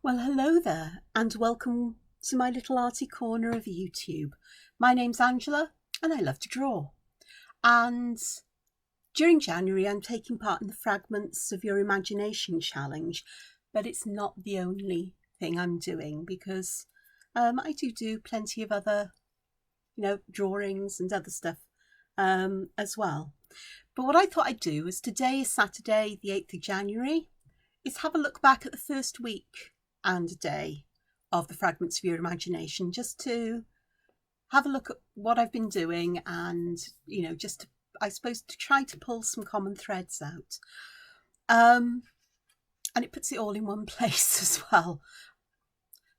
Well, hello there, and welcome to my little arty corner of YouTube. My name's Angela, and I love to draw. And during January, I'm taking part in the Fragments of Your Imagination challenge, but it's not the only thing I'm doing because I do plenty of other, drawings and other stuff as well. But what I thought I'd do is today is Saturday, the 8th of January, is have a look back at the first week and a day of the Fragments of Your Imagination, just to have a look at what I've been doing and, I suppose, to try to pull some common threads out. And it puts it all in one place as well.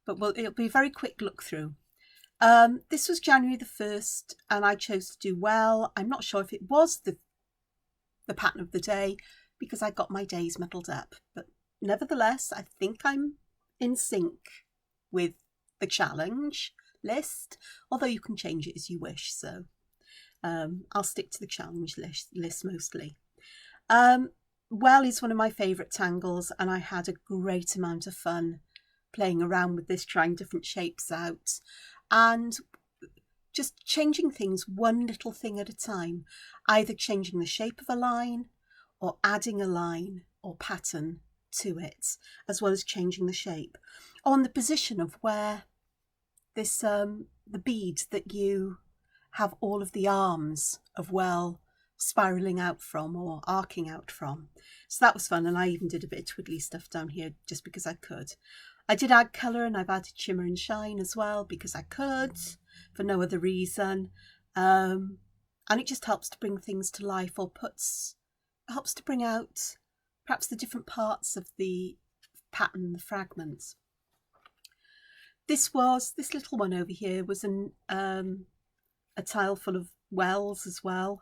But it'll be a very quick look through. This was January the 1st, and I chose to do well. I'm not sure if it was the pattern of the day because I got my days muddled up. But nevertheless, I think I'm in sync with the challenge list, although you can change it as you wish. So I'll stick to the challenge list mostly. Well is one of my favourite tangles, and I had a great amount of fun playing around with this, trying different shapes out and just changing things one little thing at a time, either changing the shape of a line or adding a line or pattern to it, as well as changing the shape on the position of where this the bead that you have all of the arms of well spiraling out from or arcing out from. So that was fun, and I even did a bit of twiddly stuff down here just because I could. I did add colour, and I've added shimmer and shine as well because I could, for no other reason. And it just helps to bring things to life, or helps to bring out perhaps the different parts of the pattern, the fragments. This little one over here was a tile full of wells as well.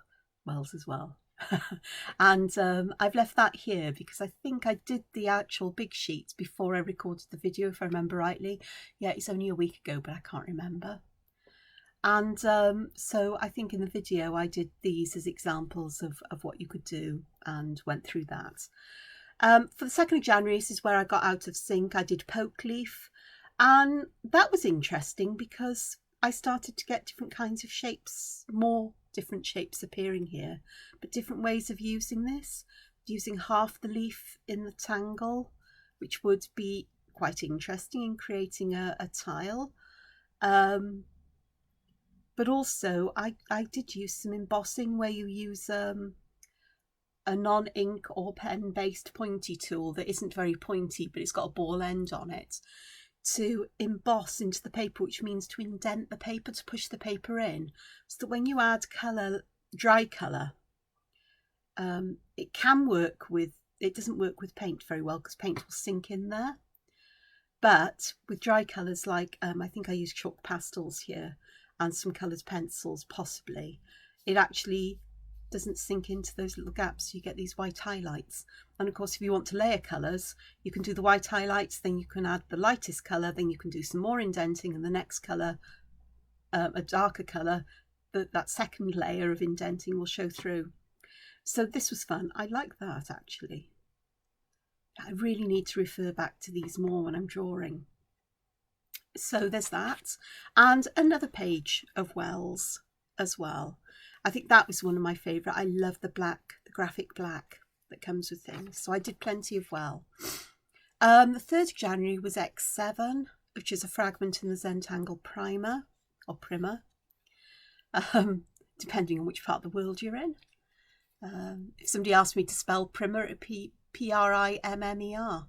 And I've left that here because I think I did the actual big sheets before I recorded the video, if I remember rightly. Yeah, it's only a week ago, but I can't remember. And so I think in the video I did these as examples of what you could do and went through that. For the 2nd of January, this is where I got out of sync. I did poke leaf, and that was interesting because I started to get different kinds of shapes, more different shapes appearing here, but different ways of using this, using half the leaf in the tangle, which would be quite interesting in creating a tile. But also I did use some embossing where you use a non-ink or pen based pointy tool that isn't very pointy, but it's got a ball end on it, to emboss into the paper, which means to indent the paper, to push the paper in, so that when you add colour, dry colour, it can work with, it doesn't work with paint very well because paint will sink in there. But with dry colours, like I think I used chalk pastels here and some coloured pencils possibly, it actually doesn't sink into those little gaps, so you get these white highlights. And of course, if you want to layer colours, you can do the white highlights, then you can add the lightest colour, then you can do some more indenting, and the next colour, a darker colour, that second layer of indenting will show through. So this was fun. I like that actually. I really need to refer back to these more when I'm drawing. So there's that, and another page of wells as well. I think that was one of my favourite. I love the graphic black that comes with things. So I did plenty of well. The 3rd of January was X7, which is a fragment in the Zentangle primer, or primer, depending on which part of the world you're in. If somebody asked me to spell primer, it would be P-R-I-M-M-E-R.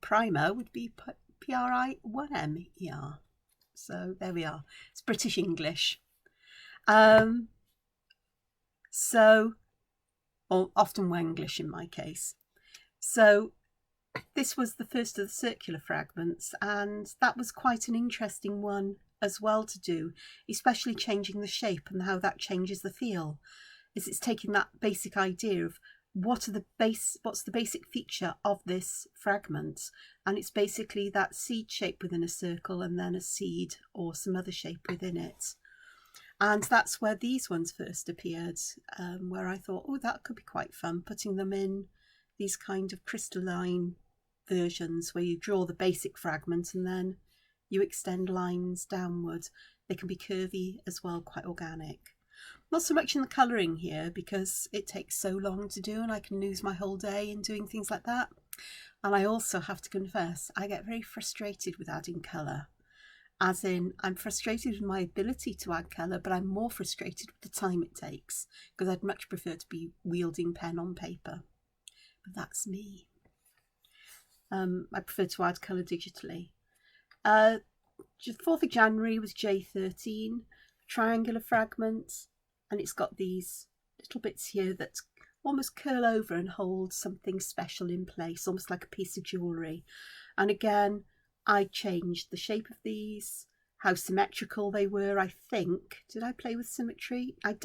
Primer would be P-R-I-1-M-E-R. So there we are. It's British English. Or often Wenglish in my case. So this was the first of the circular fragments, and that was quite an interesting one as well to do, especially changing the shape and how that changes the feel. It's taking that basic idea of what's the basic feature of this fragment, and it's basically that seed shape within a circle and then a seed or some other shape within it. And that's where these ones first appeared, where I thought, oh, that could be quite fun, putting them in these kind of crystalline versions where you draw the basic fragment and then you extend lines downwards. They can be curvy as well, quite organic. Not so much in the colouring here because it takes so long to do and I can lose my whole day in doing things like that. And I also have to confess, I get very frustrated with adding colour. As in, I'm frustrated with my ability to add colour, but I'm more frustrated with the time it takes because I'd much prefer to be wielding pen on paper. But that's me. I prefer to add colour digitally. 4th of January was J13, triangular fragments, and it's got these little bits here that almost curl over and hold something special in place, almost like a piece of jewellery. And again, I changed the shape of these, how symmetrical they were. I think, did I play with symmetry? I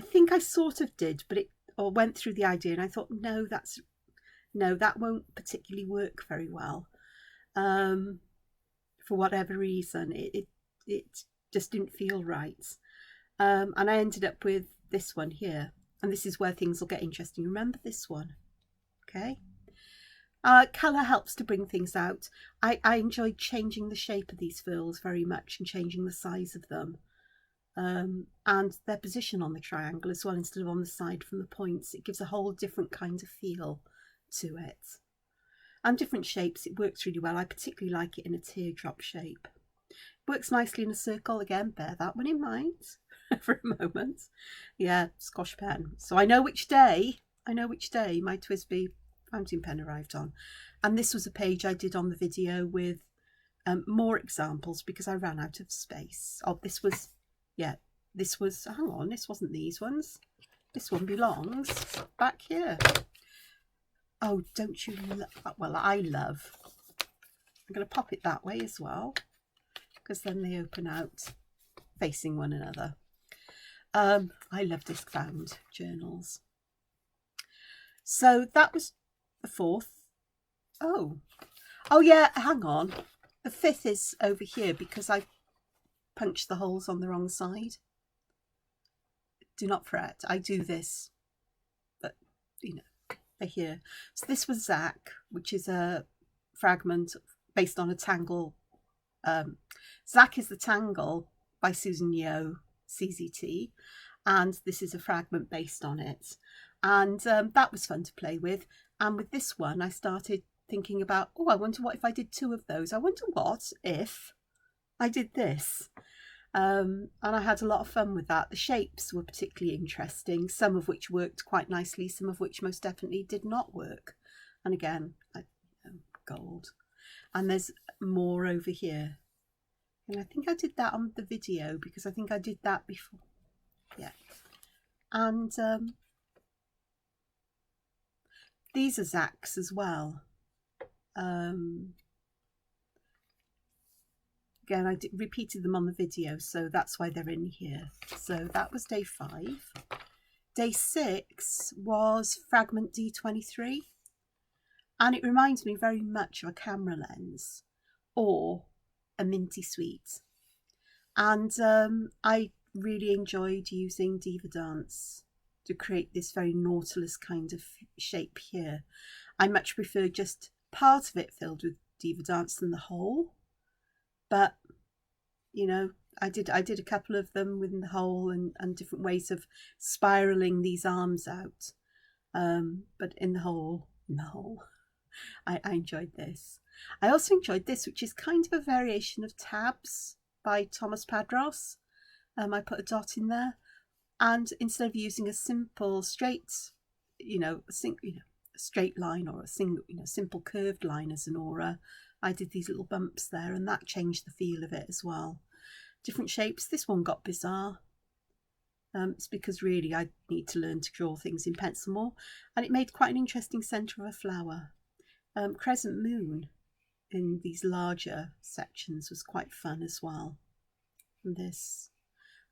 think I sort of did, but or went through the idea and I thought, no, that won't particularly work very well. For whatever reason, it just didn't feel right. And I ended up with this one here. And this is where things will get interesting. Remember this one, okay? Colour helps to bring things out. I enjoyed changing the shape of these furls very much and changing the size of them. And their position on the triangle as well, instead of on the side from the points. It gives a whole different kind of feel to it. And different shapes, it works really well. I particularly like it in a teardrop shape. Works nicely in a circle. Again, bear that one in mind for a moment. Yeah, squash pen. So I know which day my TWSBI fountain pen arrived on. And this was a page I did on the video with more examples because I ran out of space. Oh, this was, hang on, this wasn't these ones. This one belongs back here. Oh, don't you love, well, I love. I'm going to pop it that way as well, because then they open out facing one another. I love disc bound journals. So that was the 4th. Oh yeah, hang on. The 5th is over here because I punched the holes on the wrong side. Do not fret, I do this, but you know, they're here. So this was Zach, which is a fragment based on a tangle. Zach is the Tangle by Susan Yeo, CZT, and this is a fragment based on it. And that was fun to play with. And with this one, I started thinking about, oh, I wonder what if I did 2 of those. I wonder what if I did this. And I had a lot of fun with that. The shapes were particularly interesting, some of which worked quite nicely, some of which most definitely did not work. And again, gold. And there's more over here. And I think I did that on the video because I think I did that before. Yeah. And these are Zach's as well. Again, I repeated them on the video, so that's why they're in here. So that was day 5. Day 6 was fragment D23. And it reminds me very much of a camera lens or a Minty Sweet. And I really enjoyed using Diva Dance to create this very Nautilus kind of shape here. I much prefer just part of it filled with Diva Dance than the whole. But, you know, I did a couple of them within the whole and different ways of spiraling these arms out. But in the whole, I enjoyed this. I also enjoyed this, which is kind of a variation of Tabs by Thomas Padros. I put a dot in there, and instead of using a simple straight, a straight line or a single, simple curved line as an aura, I did these little bumps there, and that changed the feel of it as well. Different shapes. This one got bizarre. It's because really I need to learn to draw things in pencil more, and it made quite an interesting centre of a flower. Crescent moon in these larger sections was quite fun as well. And this,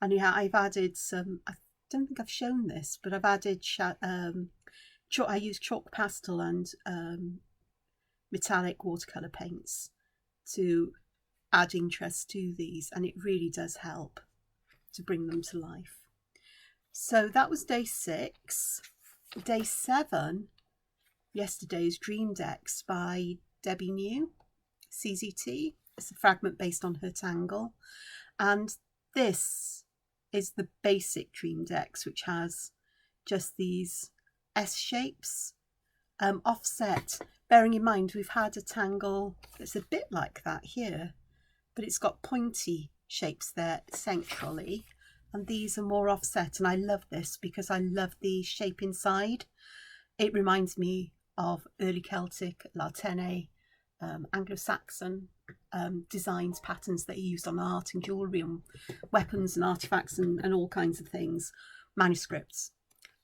and yeah, I've added some. I don't think I've shown this, but I've added I use chalk pastel and metallic watercolour paints to add interest to these, and it really does help to bring them to life. So that was day 6. Day 7, yesterday's Dream Decks by Debbie New, CZT. It's a fragment based on her tangle. And this is the basic Dream Decks, which has just these S shapes, offset. Bearing in mind, we've had a tangle that's a bit like that here, but it's got pointy shapes there centrally, and these are more offset. And I love this because I love the shape inside. It reminds me of early Celtic, Latene, Anglo-Saxon designs, patterns that are used on art and jewellery and weapons and artefacts and all kinds of things, manuscripts,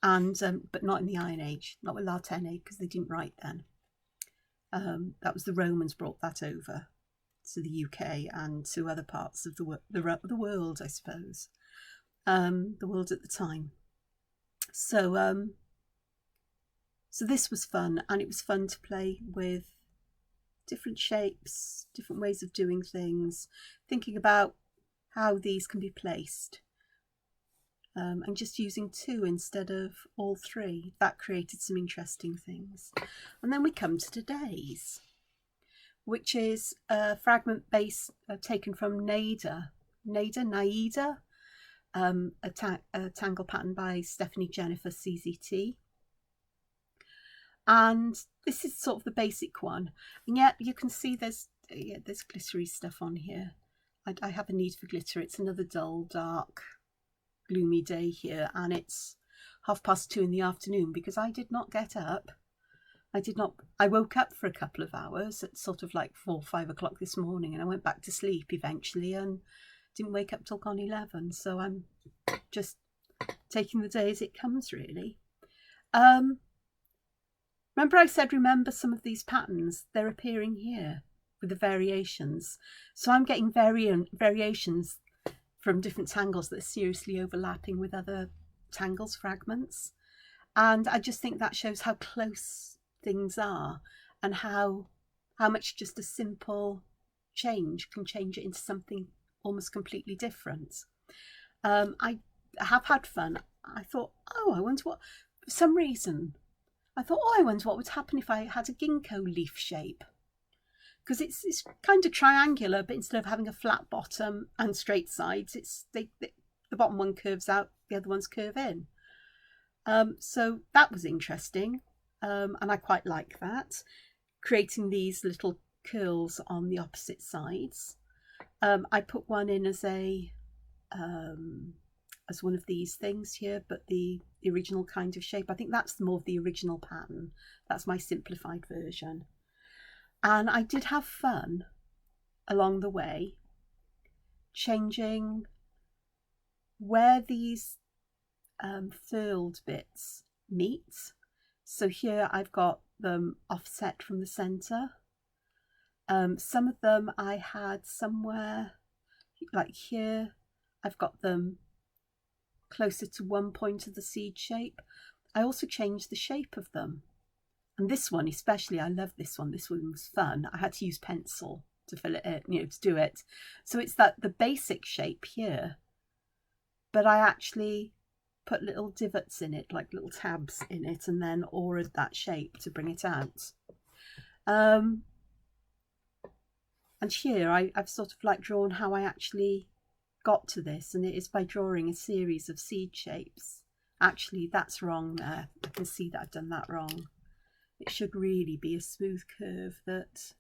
and but not in the Iron Age, not with Latene, because they didn't write then. That was the Romans brought that over to the UK and to other parts of the world, I suppose, the world at the time. So so this was fun, and it was fun to play with different shapes, different ways of doing things, thinking about how these can be placed, and just using 2 instead of all 3. That created some interesting things. And then we come to today's, which is a fragment base taken from Naida, a tangle pattern by Stephanie Jennifer CZT. And this is sort of the basic one, and yet you can see there's glittery stuff on here. I have a need for glitter. It's another dull, dark, gloomy day here, and it's 2:30 in the afternoon because I did not get up. I woke up for a couple of hours at sort of like 4 or 5 o'clock this morning, and I went back to sleep eventually and didn't wake up till gone 11. So I'm just taking the day as it comes, really. Remember I said, remember some of these patterns, they're appearing here with the variations. So I'm getting variations from different tangles that are seriously overlapping with other tangles, fragments. And I just think that shows how close things are and how much just a simple change can change it into something almost completely different. I have had fun. I thought, I wonder what, for some reason, I thought, I wonder what would happen if I had a ginkgo leaf shape. Because it's kind of triangular, but instead of having a flat bottom and straight sides, the bottom one curves out, the other ones curve in. So that was interesting, and I quite like that. Creating these little curls on the opposite sides. I put one in as one of these things here, but the original kind of shape. I think that's more of the original pattern. That's my simplified version. And I did have fun along the way, changing where these furled bits meet. So here I've got them offset from the centre. Some of them I had somewhere, like here, I've got them closer to one point of the seed shape. I also changed the shape of them. And this one especially, I love this one. This one was fun. I had to use pencil to fill it in, to do it. So it's the basic shape here, but I actually put little divots in it, like little tabs in it, and then auraed that shape to bring it out. And here I've sort of like drawn how I actually got to this, and it is by drawing a series of seed shapes. Actually, that's wrong there. I can see that I've done that wrong. It should really be a smooth curve that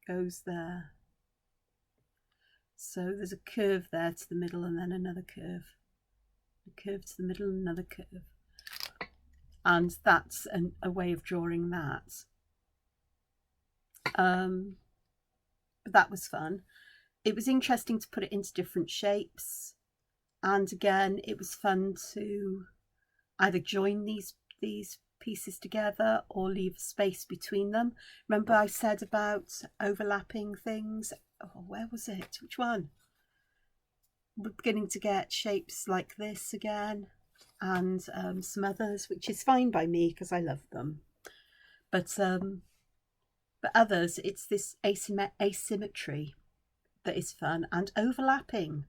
goes there. So there's a curve there to the middle, and then another curve. A curve to the middle, and another curve. And that's a way of drawing that. But that was fun. It was interesting to put it into different shapes. And again, it was fun to either join these pieces together or leave a space between them. Remember I said about overlapping things? Oh, where was it? Which one? We're beginning to get shapes like this again, and some others, which is fine by me because I love them. But others, it's this asymmetry that is fun, and overlapping.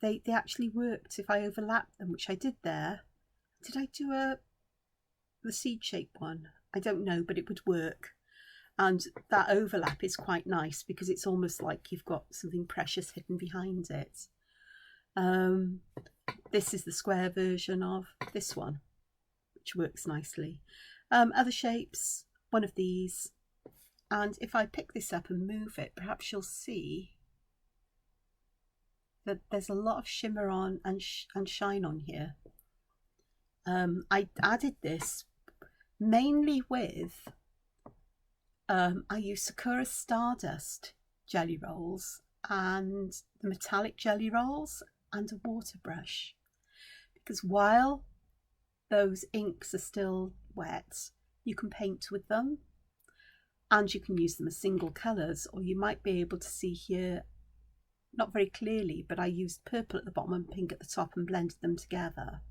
They actually worked if I overlapped them, which I did there. Did I do the seed shape one? I don't know, but it would work. And that overlap is quite nice because it's almost like you've got something precious hidden behind it. This is the square version of this one, which works nicely. Other shapes, one of these. And if I pick this up and move it, perhaps you'll see that there's a lot of shimmer on and shine on here. I added this mainly with, I use Sakura Stardust jelly rolls and the metallic jelly rolls and a water brush, because while those inks are still wet, you can paint with them and you can use them as single colours, or you might be able to see here, not very clearly, but I used purple at the bottom and pink at the top and blended them together.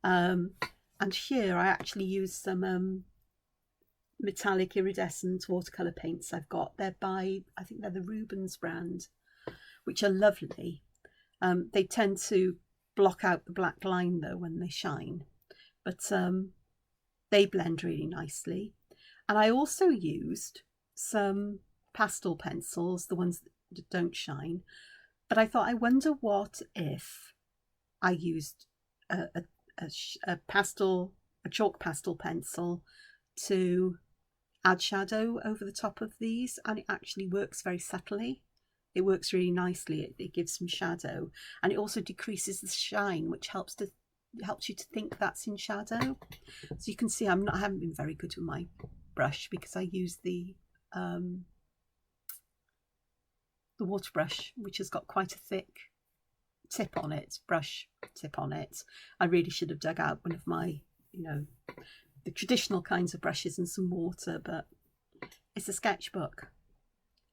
And here I actually used some metallic iridescent watercolour paints I've got. They're by, I think they're the Rubens brand, which are lovely. They tend to block out the black line though when they shine, but they blend really nicely. And I also used some pastel pencils, the ones that don't shine, but I thought, I wonder what if I used a chalk pastel pencil to add shadow over the top of these, and it actually works very subtly. It works really nicely. It gives some shadow, and it also decreases the shine, which helps you to think that's in shadow. So you can see I haven't been very good with my brush because I use the water brush, which has got quite a thick tip on it, brush tip on it. I really should have dug out one of my, the traditional kinds of brushes and some water, but it's a sketchbook.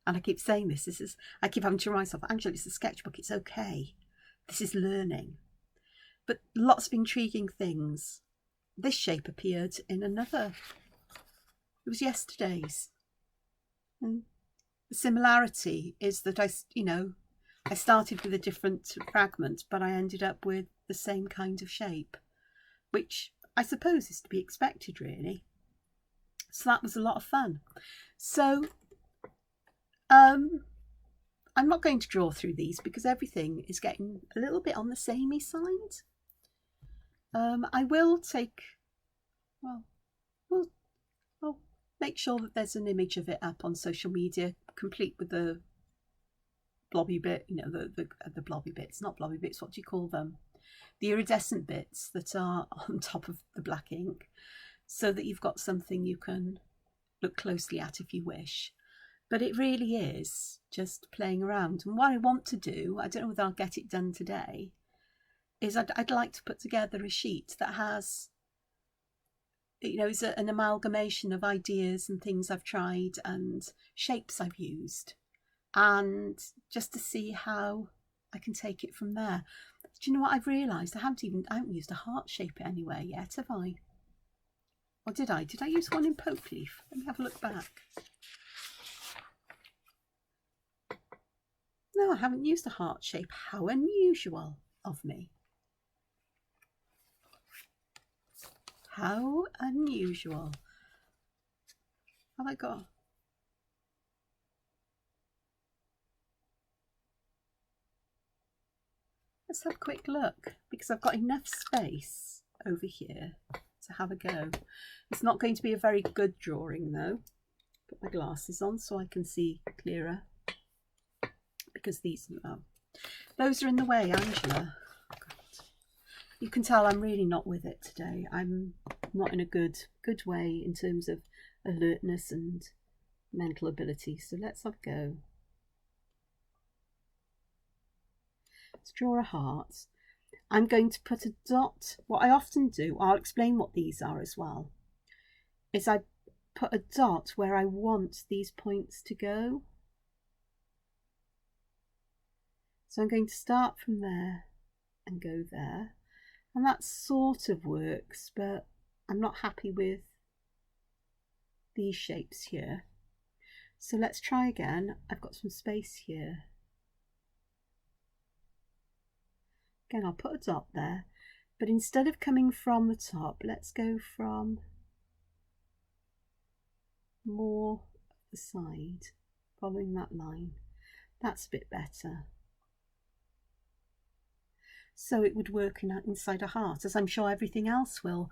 And I keep saying this, I keep having to remind myself, Angela, it's a sketchbook, it's okay. This is learning. But lots of intriguing things. This shape appeared in another, it was yesterday's. And the similarity is that I started with a different fragment, but I ended up with the same kind of shape, which I suppose is to be expected, really. So that was a lot of fun. So I'm not going to draw through these because everything is getting a little bit on the samey side. I will take, I'll make sure that there's an image of it up on social media, complete with the blobby bit, the blobby bits, not blobby bits, what do you call them? The iridescent bits that are on top of the black ink, so that you've got something you can look closely at if you wish. But it really is just playing around. And what I want to do, I don't know whether I'll get it done today, is I'd like to put together a sheet that has, is an amalgamation of ideas and things I've tried and shapes I've used, and just to see how I can take it from there. Do you know what I've realised? I haven't used a heart shape anywhere yet, have I? Or did I? Did I use one in poke leaf? Let me have a look back. No, I haven't used a heart shape. How unusual of me. How unusual. Have I got? Let's have a quick look, because I've got enough space over here to have a go. It's not going to be a very good drawing though. Put my glasses on so I can see clearer, because those are in the way, Angela. Oh, God. You can tell I'm really not with it today. I'm not in a good way in terms of alertness and mental ability. So let's have a go. Let's draw a heart. I'm going to put a dot. What I often do, I'll explain what these are as well, is I put a dot where I want these points to go. So I'm going to start from there and go there, and that sort of works, but I'm not happy with these shapes here. So let's try again. I've got some space here. Again, I'll put a dot there, but instead of coming from the top, let's go from more the side, following that line. That's a bit better. So it would work inside a heart, as I'm sure everything else will.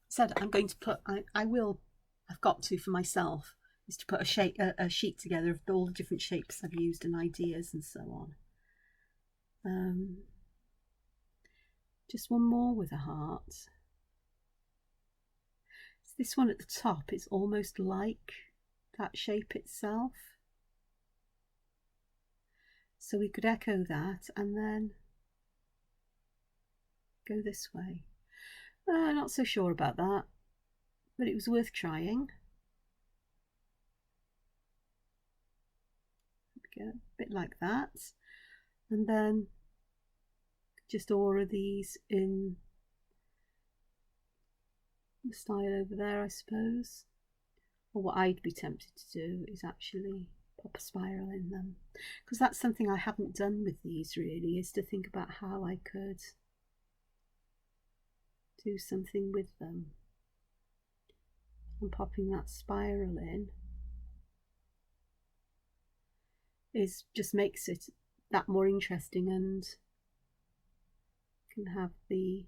Said I'm going to put, I've got to for myself, is to put a sheet together of all the different shapes I've used and ideas and so on. Just one more with a heart. So this one at the top is almost like that shape itself. So we could echo that and then go this way. Not so sure about that, but it was worth trying. Get a bit like that, and then just aura these in the style over there, I suppose. Or what I'd be tempted to do is actually pop a spiral in them, because that's something I haven't done with these really, is to think about how I could do something with them. And popping that spiral in just makes it that more interesting, and can have the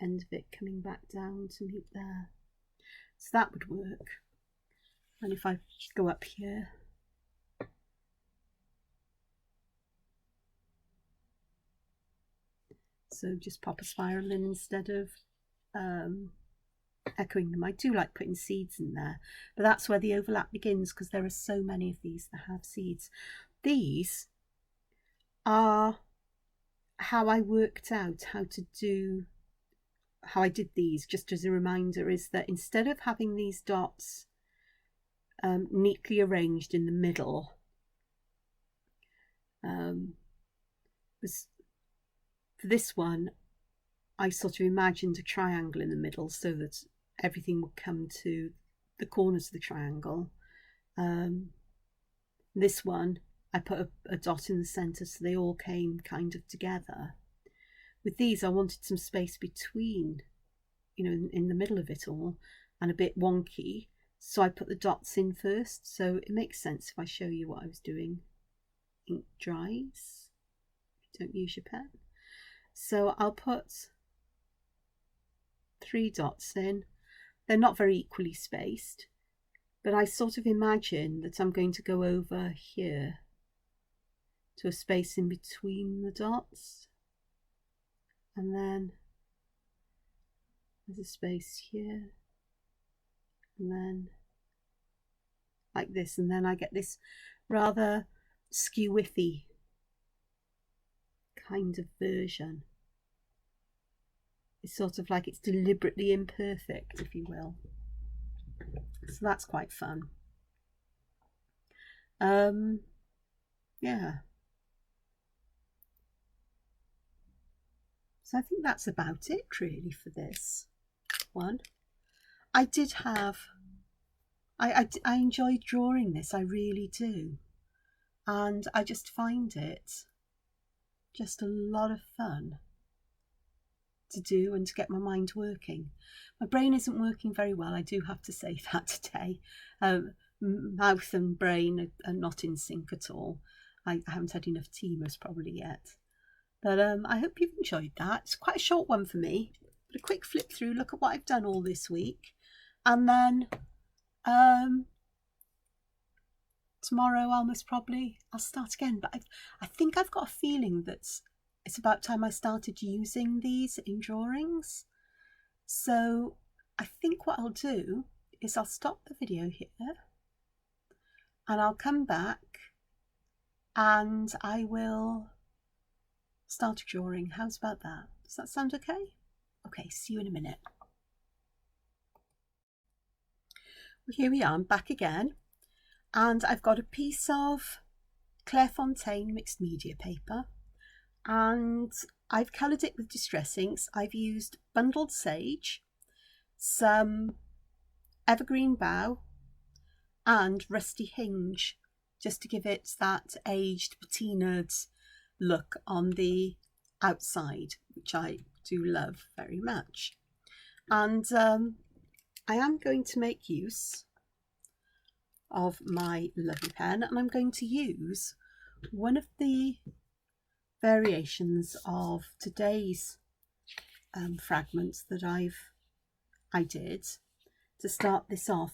end of it coming back down to meet there. So that would work. And if I go up here, so just pop a spiral in instead of echoing them. I do like putting seeds in there, but that's where the overlap begins, because there are so many of these that have seeds. These are how I worked out how I did these, just as a reminder, is that instead of having these dots neatly arranged in the middle, for this one I sort of imagined a triangle in the middle so that everything would come to the corners of the triangle. This one I put a dot in the centre so they all came kind of together. With these I wanted some space between, in the middle of it all, and a bit wonky, so I put the dots in first. So it makes sense if I show you what I was doing. Ink dries, don't use your pen. So I'll put 3 dots in. They're not very equally spaced, but I sort of imagine that I'm going to go over here to a space in between the dots, and then there's a space here, and then like this, and then I get this rather skew-whiffy kind of version. It's sort of like it's deliberately imperfect, if you will. So that's quite fun. Yeah. So I think that's about it really for this one. I did have, I enjoyed drawing this, I really do. And I just find it just a lot of fun to do and to get my mind working. My brain isn't working very well, I do have to say that today. Mouth and brain are not in sync at all. I haven't had enough tea most probably yet. But I hope you've enjoyed that. It's quite a short one for me, but a quick flip through, look at what I've done all this week. And then tomorrow I'll start again. But I think I've got a feeling that it's about time I started using these in drawings. So I think what I'll do is I'll stop the video here and I'll come back and I will start a drawing. How's about that? Does that sound okay? Okay, see you in a minute. Well, here we are, I'm back again, and I've got a piece of Clairefontaine mixed media paper, and I've coloured it with distress inks. I've used bundled sage, some evergreen bough, and rusty hinge, just to give it that aged patinaed look on the outside, which I do love very much. And I am going to make use of my lovely pen, and I'm going to use one of the variations of today's fragments that I did to start this off.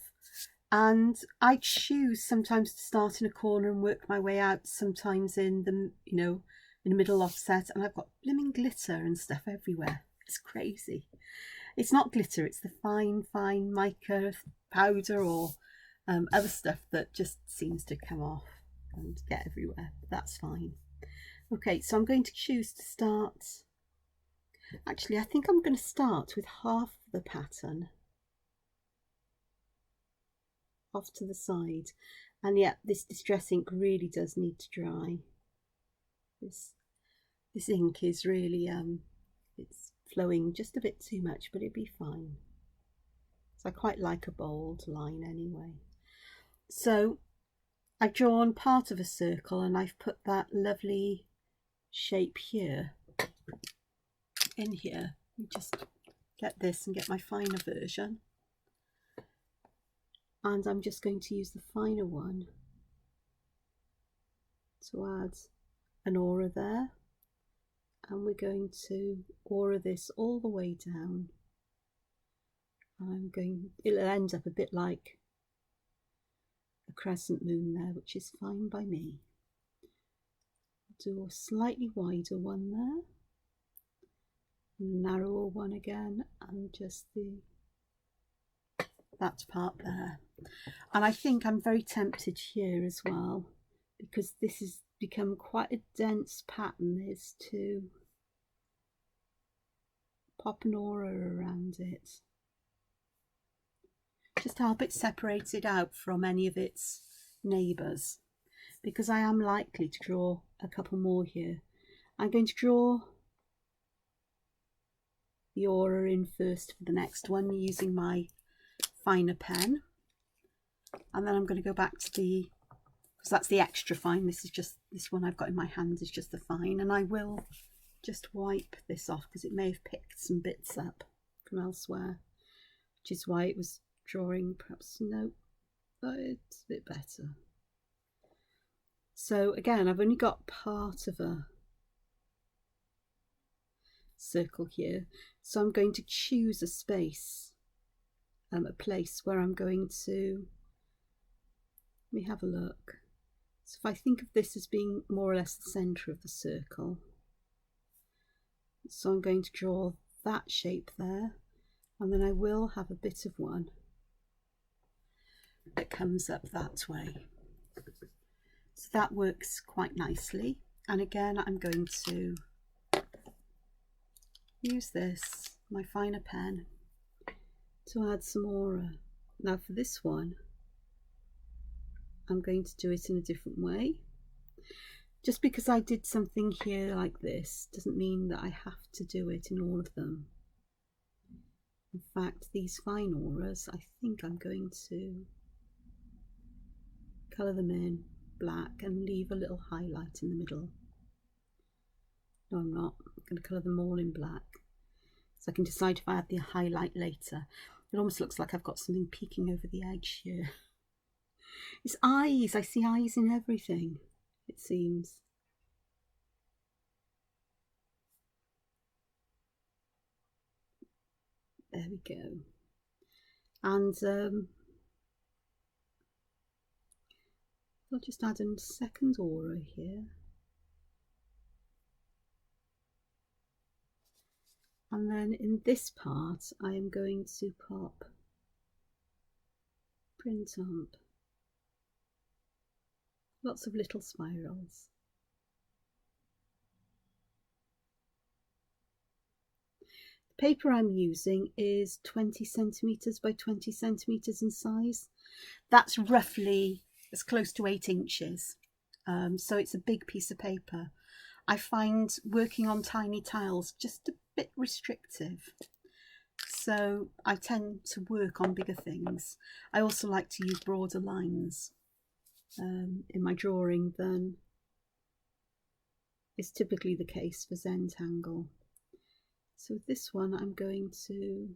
And I choose sometimes to start in a corner and work my way out, sometimes in the, you know, in the middle offset, and I've got blooming glitter and stuff everywhere. It's crazy. It's not glitter, it's the fine mica powder or other stuff that just seems to come off and get everywhere. But that's fine. Okay, so I'm going to choose to start. Actually, I think I'm going to start with half the pattern off to the side, and yeah, this distress ink really does need to dry. This ink is really it's flowing just a bit too much, but it'd be fine. So I quite like a bold line anyway. So I've drawn part of a circle and I've put that lovely shape here in here. Let me just get this and get my finer version. And I'm just going to use the finer one to add an aura there. And we're going to aura this all the way down. It'll end up a bit like a crescent moon there, which is fine by me. Do a slightly wider one there, narrower one again, and just that part there. And I think I'm very tempted here as well, because this has become quite a dense pattern, is to pop an aura around it, just to help it separate it out from any of its neighbours, because I am likely to draw a couple more here. I'm going to draw the aura in first for the next one using my finer pen, and then I'm going to go back to because that's the extra fine. This is just, this one I've got in my hand is just the fine, and I will just wipe this off because it may have picked some bits up from elsewhere, which is why it was drawing perhaps, no, but it's a bit better. So again, I've only got part of a circle here, so I'm going to choose a space, a place where I'm going to, let me have a look. So if I think of this as being more or less the centre of the circle, so I'm going to draw that shape there, and then I will have a bit of one that comes up that way. So that works quite nicely. And again, I'm going to use this, my finer pen, to add some aura. Now for this one, I'm going to do it in a different way. Just because I did something here like this doesn't mean that I have to do it in all of them. In fact, these fine auras, I think I'm going to colour them in black and leave a little highlight in the middle. No, I'm not. I'm going to colour them all in black, so I can decide if I add the highlight later. It almost looks like I've got something peeking over the edge here. It's eyes. I see eyes in everything, it seems. There we go. And I'll just add a second aura here. And then in this part, I am going to pop print on lots of little spirals. The paper I'm using is 20 centimetres by 20 centimetres in size. That's roughly as close to 8 inches. So it's a big piece of paper. I find working on tiny tiles just a bit restrictive, so I tend to work on bigger things. I also like to use broader lines in my drawing than is typically the case for Zentangle. So with this one, I'm going to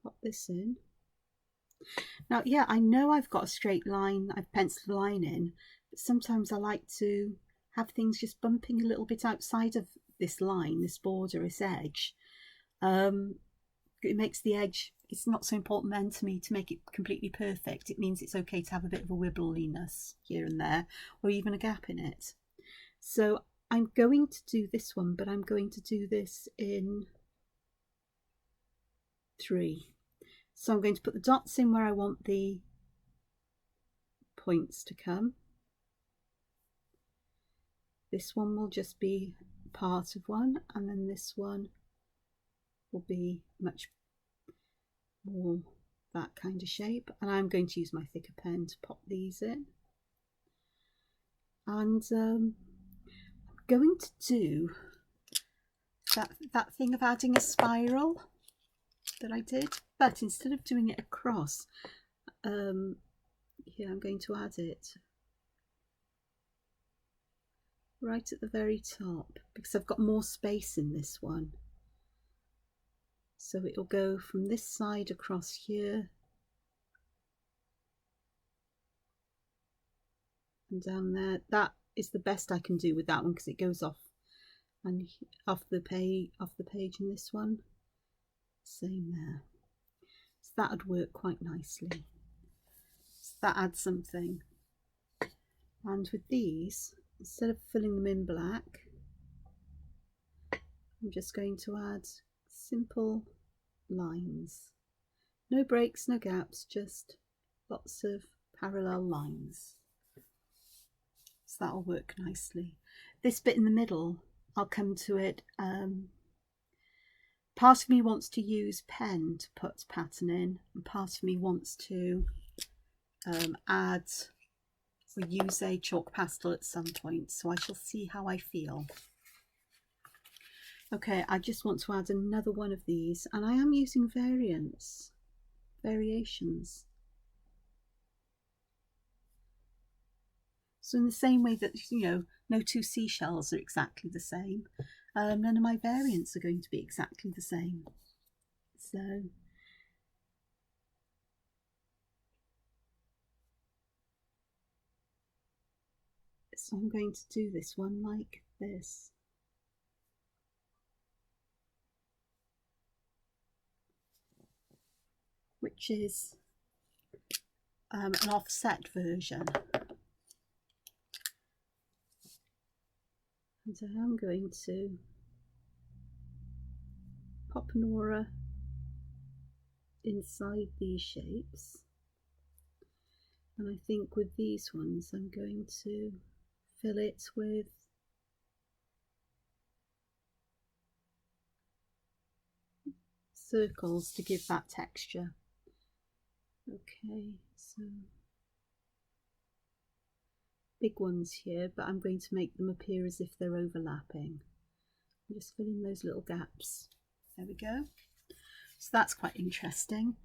pop this in. Now, yeah, I know I've got a straight line, I've penciled a line in, but sometimes I like to have things just bumping a little bit outside of this line, this border, this edge. It makes the edge, it's not so important then to me to make it completely perfect. It means it's okay to have a bit of a wibbliness here and there, or even a gap in it. So I'm going to do this one, but I'm going to do this in 3. So I'm going to put the dots in where I want the points to come. This one will just be part of one, and then this one will be much more that kind of shape. And I'm going to use my thicker pen to pop these in. And I'm going to do that thing of adding a spiral that I did, but instead of doing it across, here I'm going to add it right at the very top, because I've got more space in this one. So it'll go from this side across here and down there. That is the best I can do with that one, because it goes off and off the page in this one. Same there. So that would work quite nicely. So that adds something. And with these, instead of filling them in black, I'm just going to add simple lines. No breaks, no gaps, just lots of parallel lines. So that'll work nicely. This bit in the middle, I'll come to it. Part of me wants to use pen to put pattern in, and part of me wants to add or use a chalk pastel at some point, so I shall see how I feel. Okay, I just want to add another one of these, and I am using variations. So in the same way that, you know, no two seashells are exactly the same, none of my variants are going to be exactly the same. So I'm going to do this one like this. Which is an offset version. And so I'm going to pop an aura inside these shapes. And I think with these ones I'm going to fill it with circles to give that texture. Okay, so big ones here, but I'm going to make them appear as if they're overlapping. I'm just filling those little gaps. There we go. So that's quite interesting.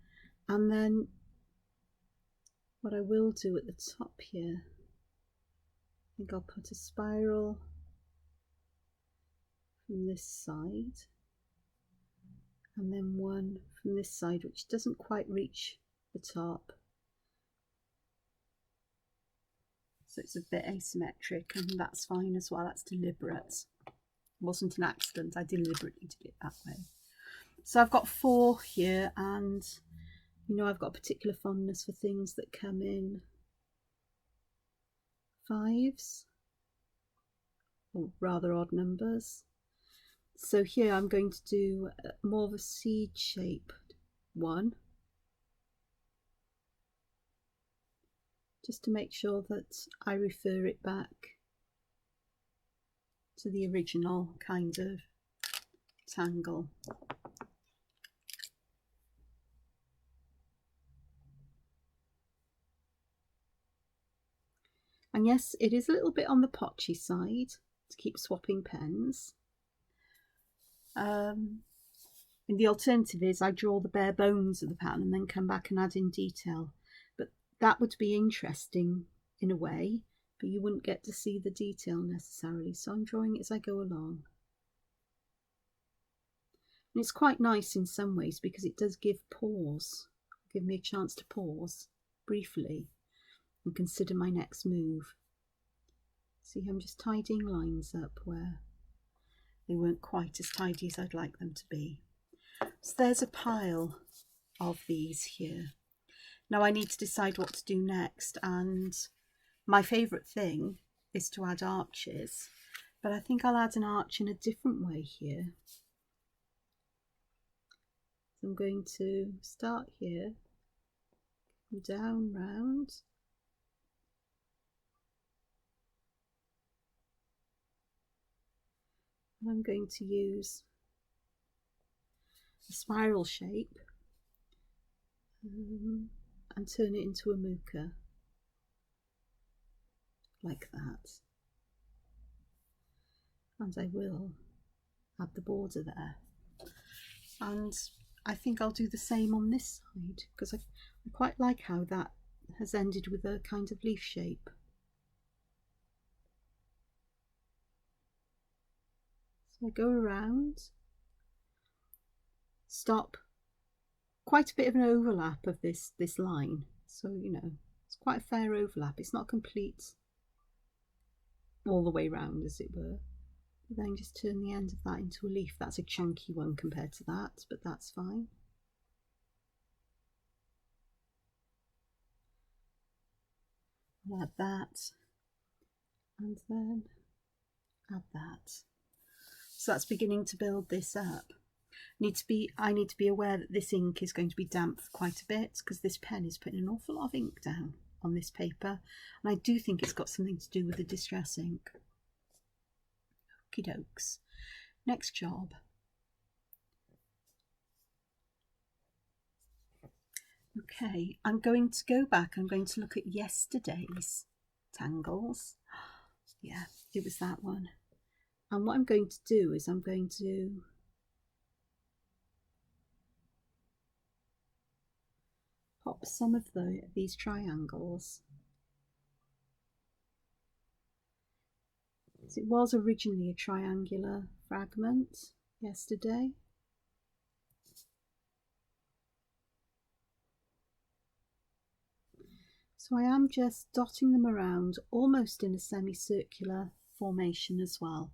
And then what I will do at the top here, I think I'll put a spiral from this side, and then one from this side which doesn't quite reach the top. So it's a bit asymmetric, and that's fine as well. That's deliberate. It wasn't an accident. I deliberately did it that way. So I've got 4 here, and you know I've got a particular fondness for things that come in 5s, or rather odd numbers. So here I'm going to do more of a seed shaped one, just to make sure that I refer it back to the original kind of tangle. And yes, it is a little bit on the potchy side to keep swapping pens. And the alternative is I draw the bare bones of the pattern and then come back and add in detail. But that would be interesting in a way, but you wouldn't get to see the detail necessarily. So I'm drawing it as I go along. And it's quite nice in some ways because it does give pause give me a chance to pause briefly and consider my next move. See, I'm just tidying lines up where they weren't quite as tidy as I'd like them to be. So there's a pile of these here. Now I need to decide what to do next, and my favourite thing is to add arches, but I think I'll add an arch in a different way here. So I'm going to start here, down, round, and I'm going to use a spiral shape and turn it into a muka, like that. And I will add the border there. And I think I'll do the same on this side, because I quite like how that has ended with a kind of leaf shape. So I go around, stop, quite a bit of an overlap of this line, so you know it's quite a fair overlap. It's not complete all the way round, as it were. Then just turn the end of that into a leaf. That's a chunky one compared to that, but that's fine. I'll add that, and then add that. So that's beginning to build this up. I need to be aware that this ink is going to be damp for quite a bit, because this pen is putting an awful lot of ink down on this paper, and I do think it's got something to do with the distress ink. Okie dokes. Next job. Okay, I'm going to go back. I'm going to look at yesterday's tangles. Yeah, it was that one. And what I'm going to do is I'm going to pop some of these triangles. It was originally a triangular fragment yesterday. So I am just dotting them around almost in a semicircular formation as well.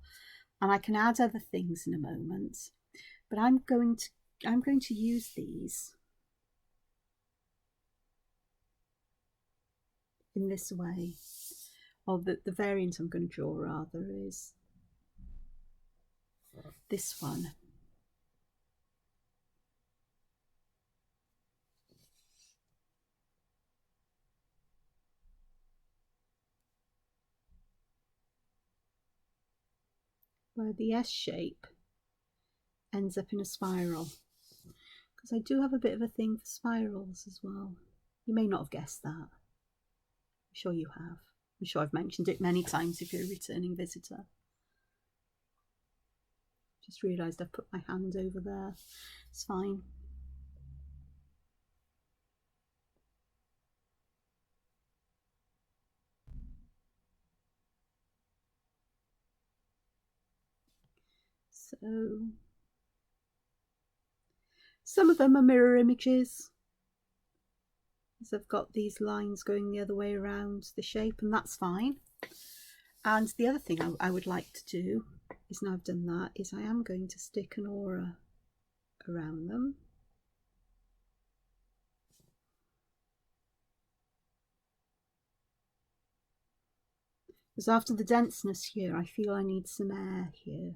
And I can add other things in a moment, but I'm going to use these in this way. Or the variant I'm going to draw rather is this one. Where the S shape ends up in a spiral. Because I do have a bit of a thing for spirals as well. You may not have guessed that. I'm sure you have. I'm sure I've mentioned it many times if you're a returning visitor. Just realised I've put my hand over there. It's fine. So some of them are mirror images, as I've got these lines going the other way around the shape, and that's fine. And the other thing I would like to do is, now I've done that, is I am going to stick an aura around them. Because after the denseness here, I feel I need some air here.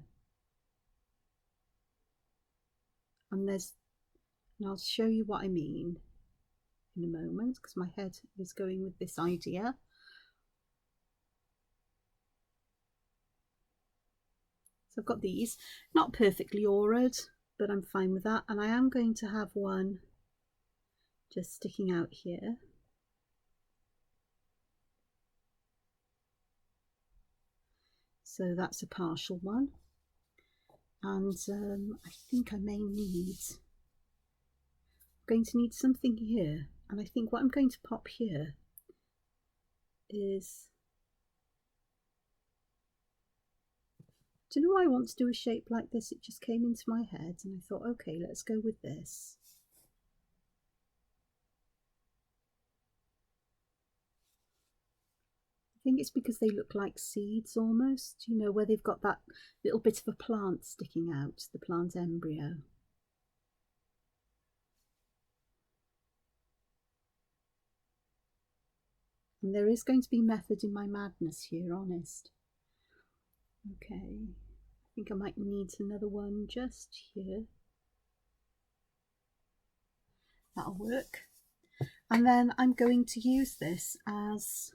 And I'll show you what I mean in a moment, because my head is going with this idea. So I've got these, not perfectly auraed, but I'm fine with that. And I am going to have one just sticking out here. So that's a partial one. And I think I may need, I'm going to need something here. And I think what I'm going to pop here is, do you know why I want to do a shape like this? It just came into my head and I thought, okay, let's go with this. think it's because they look like seeds almost, you know, where they've got that little bit of a plant sticking out, the plant embryo. And there is going to be method in my madness here, honest. Okay, I think I might need another one just here. That'll work. And then I'm going to use this as,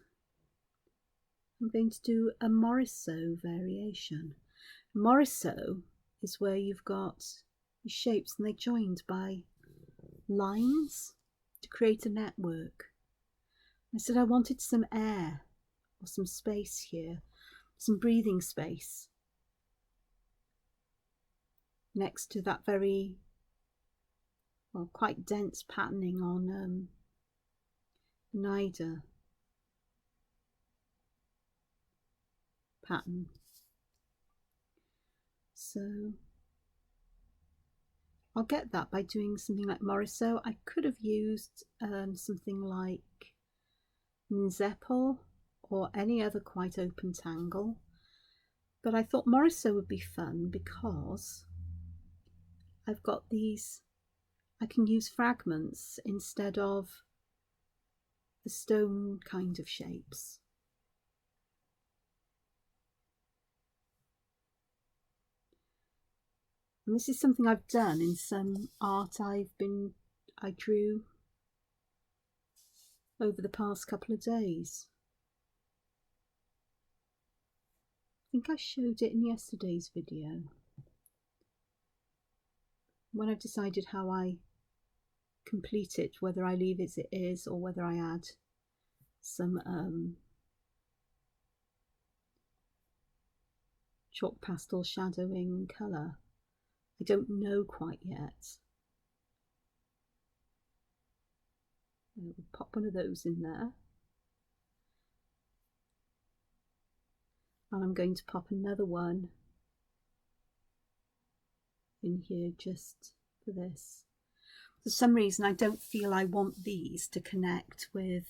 I'm going to do a Morisot variation. Morisot is where you've got the shapes and they're joined by lines to create a network. I said I wanted some air or some space here, some breathing space next to that very, well, quite dense patterning on Nida pattern. So I'll get that by doing something like Morisot. I could have used something like Nzeppel or any other quite open tangle, but I thought Morisot would be fun because I've got these, I can use fragments instead of the stone kind of shapes. And this is something I've done in some art I drew over the past couple of days. I think I showed it in yesterday's video when I've decided how I complete it, whether I leave it as it is or whether I add some chalk pastel shadowing colour. I don't know quite yet. We'll pop one of those in there. And I'm going to pop another one in here just for this. For some reason I don't feel I want these to connect with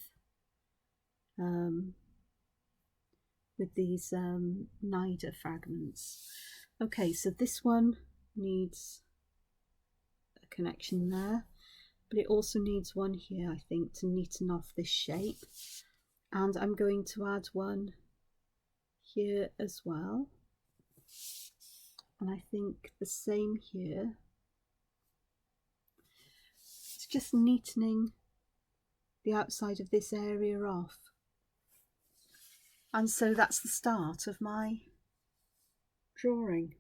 these Nida fragments. Okay, so this one needs a connection there, but it also needs one here, I think, to neaten off this shape. And I'm going to add one here as well. And I think the same here. It's just neatening the outside of this area off. And so that's the start of my drawing.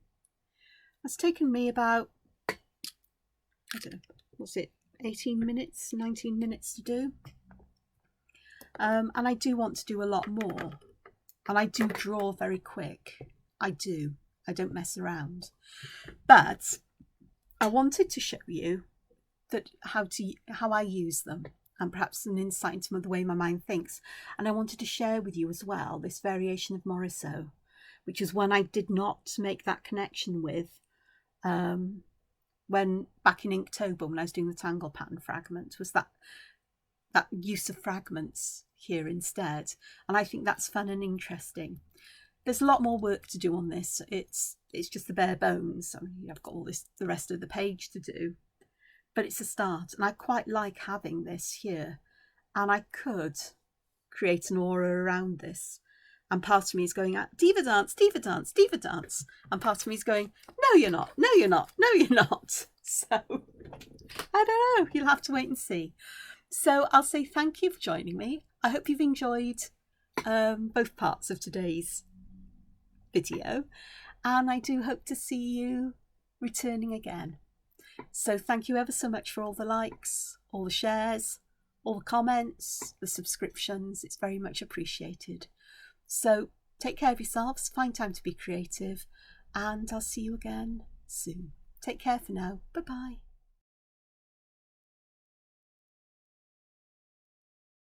It's taken me about, I don't know, what's it, 18 minutes, 19 minutes to do. And I do want to do a lot more. And I do draw very quick. I do. I don't mess around. But I wanted to show you that how I use them, and perhaps an insight into the way my mind thinks. And I wanted to share with you as well this variation of Morisot, which is one I did not make that connection with when back in Inktober, when I was doing the Tangle pattern fragment, was that use of fragments here instead. And I think that's fun and interesting. There's a lot more work to do on this. It's just the bare bones. I mean, I've got all the rest of the page to do, but it's a start. And I quite like having this here, and I could create an aura around this. And part of me is going out, diva dance, diva dance, diva dance. And part of me is going, no, you're not, no, you're not, no, you're not. So I don't know, you'll have to wait and see. So I'll say thank you for joining me. I hope you've enjoyed both parts of today's video. And I do hope to see you returning again. So thank you ever so much for all the likes, all the shares, all the comments, the subscriptions. It's very much appreciated. So take care of yourselves, find time to be creative, and I'll see you again soon. Take care for now. Bye-bye.